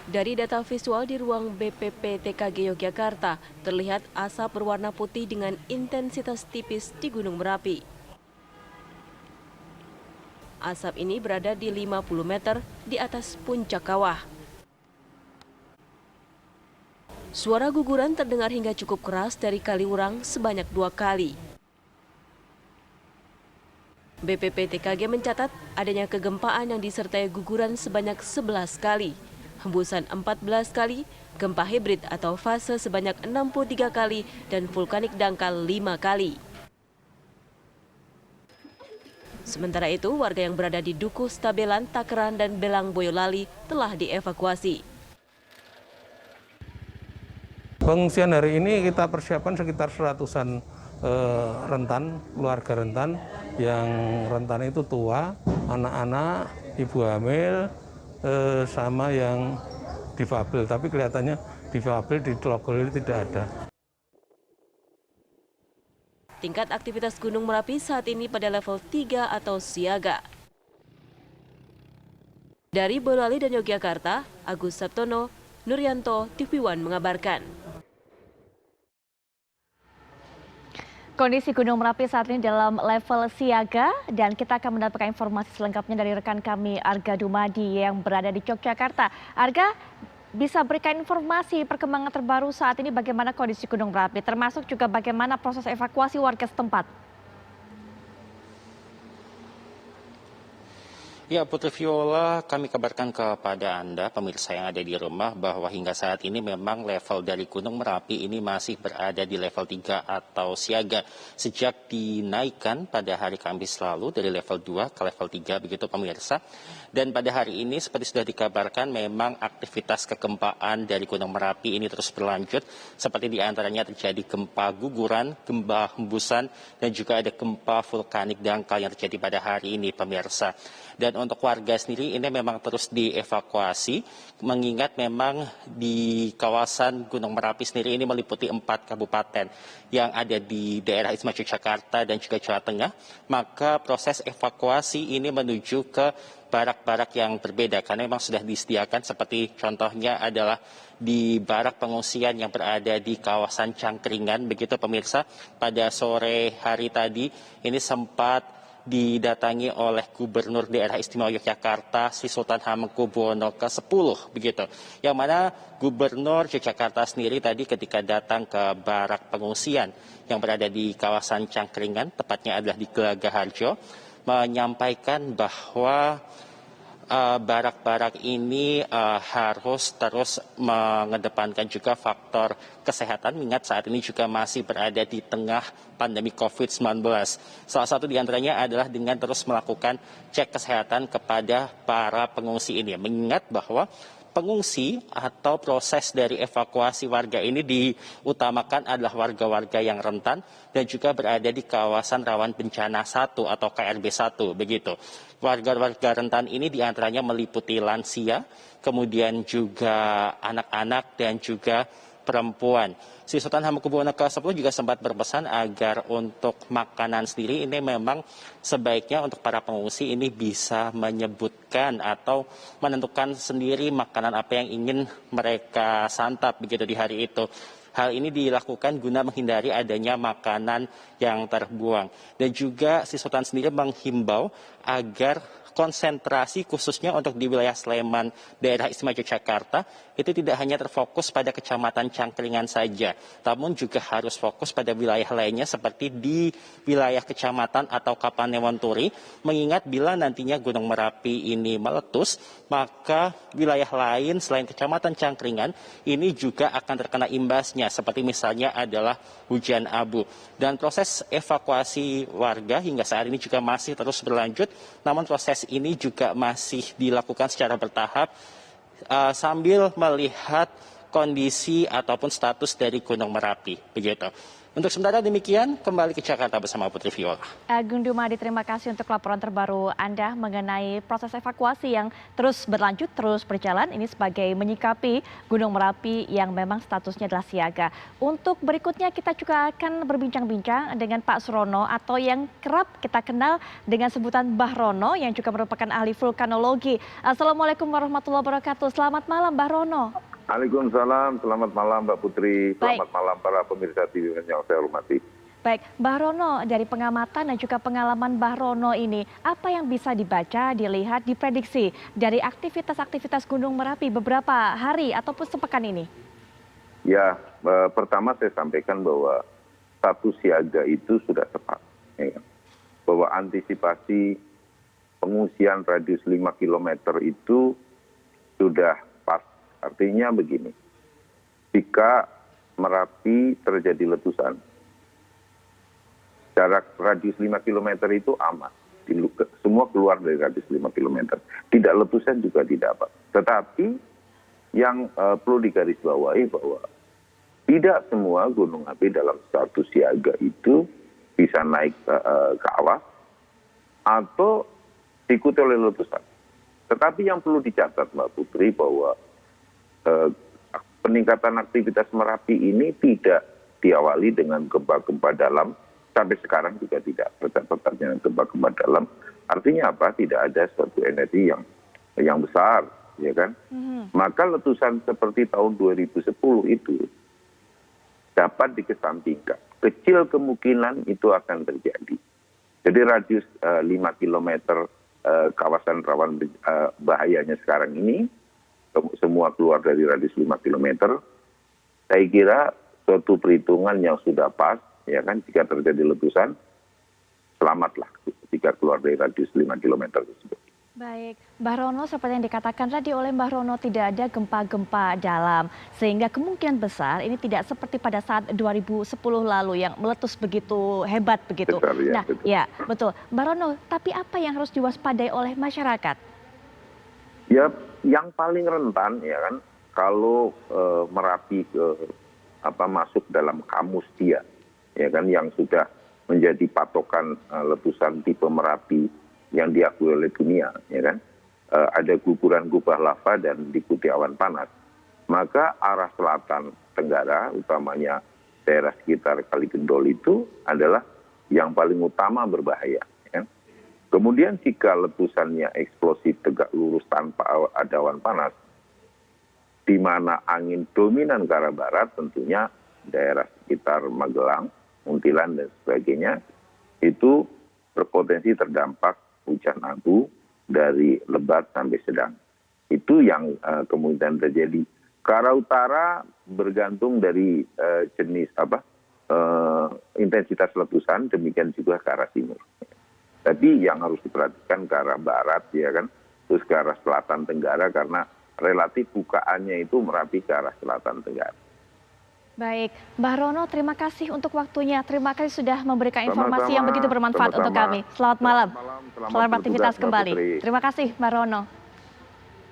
Dari data visual di ruang BPPTKG Yogyakarta, terlihat asap berwarna putih dengan intensitas tipis di Gunung Merapi. Asap ini berada di 50 meter di atas puncak kawah. Suara guguran terdengar hingga cukup keras dari Kaliurang sebanyak 2 kali. BPPTKG mencatat adanya kegempaan yang disertai guguran sebanyak 11 kali, hembusan 14 kali, gempa hibrid atau fase sebanyak 63 kali, dan vulkanik dangkal 5 kali. Sementara itu, warga yang berada di Dukuh Stabelan, Takeran, dan Belang Boyolali telah dievakuasi. Pengungsian hari ini kita persiapkan sekitar 100-an rentan, keluarga rentan, yang rentan itu tua, anak-anak, ibu hamil, sama yang difabel. Tapi kelihatannya difabel di Tlogol tidak ada. Tingkat aktivitas Gunung Merapi saat ini pada level 3 atau siaga. Dari Boyolali dan Yogyakarta, Agus Sabtono, Nuryanto, TV One mengabarkan. Kondisi Gunung Merapi saat ini dalam level siaga dan kita akan mendapatkan informasi selengkapnya dari rekan kami Arga Dumadi yang berada di Yogyakarta. Arga, bisa berikan informasi perkembangan terbaru saat ini bagaimana kondisi Gunung Merapi, termasuk juga bagaimana proses evakuasi warga setempat? Ya, Putri Viola, kami kabarkan kepada Anda, pemirsa yang ada di rumah, bahwa hingga saat ini memang level dari Gunung Merapi ini masih berada di level 3 atau siaga. Sejak dinaikkan pada hari Kamis lalu dari level 2 ke level 3, begitu pemirsa. Dan pada hari ini, seperti sudah dikabarkan, memang aktivitas kegempaan dari Gunung Merapi ini terus berlanjut. Seperti diantaranya terjadi gempa guguran, gempa hembusan, dan juga ada gempa vulkanik dangkal yang terjadi pada hari ini, pemirsa. Dan untuk warga sendiri ini memang terus dievakuasi, mengingat memang di kawasan Gunung Merapi sendiri ini meliputi 4 kabupaten yang ada di daerah Istimewa Yogyakarta dan juga Jawa Tengah. Maka proses evakuasi ini menuju ke barak-barak yang berbeda, karena memang sudah disediakan, seperti contohnya adalah di barak pengungsian yang berada di kawasan Cangkringan, begitu pemirsa. Pada sore hari tadi ini sempat didatangi oleh Gubernur Daerah Istimewa Yogyakarta Sri Sultan Hamengkubuwono ke-10, begitu. Yang mana Gubernur Yogyakarta sendiri tadi ketika datang ke barak pengungsian yang berada di kawasan Cangkringan, tepatnya adalah di Gelagahharjo, menyampaikan bahwa barak-barak ini harus terus mengedepankan juga faktor kesehatan, mengingat saat ini juga masih berada di tengah pandemi COVID-19. Salah satu diantaranya adalah dengan terus melakukan cek kesehatan kepada para pengungsi ini, mengingat bahwa pengungsi atau proses dari evakuasi warga ini diutamakan adalah warga-warga yang rentan dan juga berada di kawasan rawan bencana 1 atau KRB 1, begitu. Warga-warga rentan ini diantaranya meliputi lansia, kemudian juga anak-anak dan juga perempuan. Sri Sultan Hamengkubuwono ke-10 juga sempat berpesan agar untuk makanan sendiri ini memang sebaiknya untuk para pengungsi ini bisa menyebutkan atau menentukan sendiri makanan apa yang ingin mereka santap, begitu, di hari itu. Hal ini dilakukan guna menghindari adanya makanan yang terbuang. Dan juga Sri Sultan sendiri menghimbau agar konsentrasi khususnya untuk di wilayah Sleman, daerah Istimewa Yogyakarta, itu tidak hanya terfokus pada kecamatan Cangkringan saja, namun juga harus fokus pada wilayah lainnya seperti di wilayah kecamatan atau Kapanewon-Turi, mengingat bila nantinya Gunung Merapi ini meletus, maka wilayah lain selain kecamatan Cangkringan ini juga akan terkena imbasnya, seperti misalnya adalah hujan abu. Dan proses evakuasi warga hingga saat ini juga masih terus berlanjut, namun proses ini juga masih dilakukan secara bertahap sambil melihat kondisi ataupun status dari Gunung Merapi, begitu. Untuk sementara demikian, kembali ke Jakarta bersama Putri Viola. Agung Dumadi, terima kasih untuk laporan terbaru Anda mengenai proses evakuasi yang terus berlanjut, terus berjalan. Ini sebagai menyikapi Gunung Merapi yang memang statusnya adalah siaga. Untuk berikutnya kita juga akan berbincang-bincang dengan Pak Surono atau yang kerap kita kenal dengan sebutan Mbah Rono yang juga merupakan ahli vulkanologi. Assalamualaikum warahmatullahi wabarakatuh. Selamat malam Mbah Rono. Waalaikumsalam, selamat malam Mbak Putri, selamat malam para pemirsa TV yang saya hormati. Baik, Mbah Rono, dari pengamatan dan juga pengalaman Mbah Rono ini, apa yang bisa dibaca, dilihat, diprediksi dari aktivitas-aktivitas Gunung Merapi beberapa hari ataupun sepekan ini? Ya, pertama saya sampaikan bahwa status siaga itu sudah tepat. Ya. Bahwa antisipasi pengungsian radius 5 km itu sudah pas. Artinya begini, jika Merapi terjadi letusan, jarak radius 5 km itu aman. Semua keluar dari radius 5 km. Tidak letusan juga tidak apa. Tetapi yang perlu digarisbawahi bahwa tidak semua gunung api dalam status siaga itu bisa naik ke awas atau diikuti oleh letusan. Tetapi yang perlu dicatat Mbak Putri bahwa peningkatan aktivitas Merapi ini tidak diawali dengan gempa-gempa dalam, sampai sekarang juga tidak tercatat dengan gempa-gempa dalam. Artinya apa? Tidak ada suatu energi yang besar, ya kan? Maka letusan seperti tahun 2010 itu dapat dikesampingkan. Kecil kemungkinan itu akan terjadi. Jadi radius 5 km kawasan rawan bahayanya sekarang ini, semua keluar dari radius 5 km, saya kira suatu perhitungan yang sudah pas, ya kan, jika terjadi letusan, selamatlah jika keluar dari radius 5 km tersebut. Baik, Mbah Rono, seperti yang dikatakan tadi oleh Mbah Rono, tidak ada gempa-gempa dalam, sehingga kemungkinan besar ini tidak seperti pada saat 2010 lalu yang meletus begitu hebat begitu. Besar, ya, nah, betul. Ya betul, Mbah Rono. Tapi apa yang harus diwaspadai oleh masyarakat? Ya, yang paling rentan ya kan, kalau Merapi masuk dalam kamus dia, ya kan, yang sudah menjadi patokan letusan tipe Merapi yang diakui oleh dunia, ya kan, ada guguran gubah lava dan diikuti awan panas, maka arah selatan tenggara, utamanya daerah sekitar Kaligendol itu adalah yang paling utama berbahaya. Kemudian jika letusannya eksplosif tegak lurus tanpa ada awan panas, di mana angin dominan ke arah barat, tentunya daerah sekitar Magelang, Muntilan, dan sebagainya, itu berpotensi terdampak hujan abu dari lebat sampai sedang. Itu yang kemungkinan terjadi. Ke arah utara bergantung dari jenis intensitas letusan, demikian juga ke arah timur. Tapi yang harus diperhatikan ke arah barat, ya kan, terus ke arah selatan tenggara, karena relatif bukaannya itu Merapi ke arah selatan tenggara. Baik, Mbah Rono, terima kasih untuk waktunya. Terima kasih sudah memberikan informasi yang begitu bermanfaat untuk kami. Selamat malam. Selamat beraktivitas kembali. Terima kasih, Mbah Rono.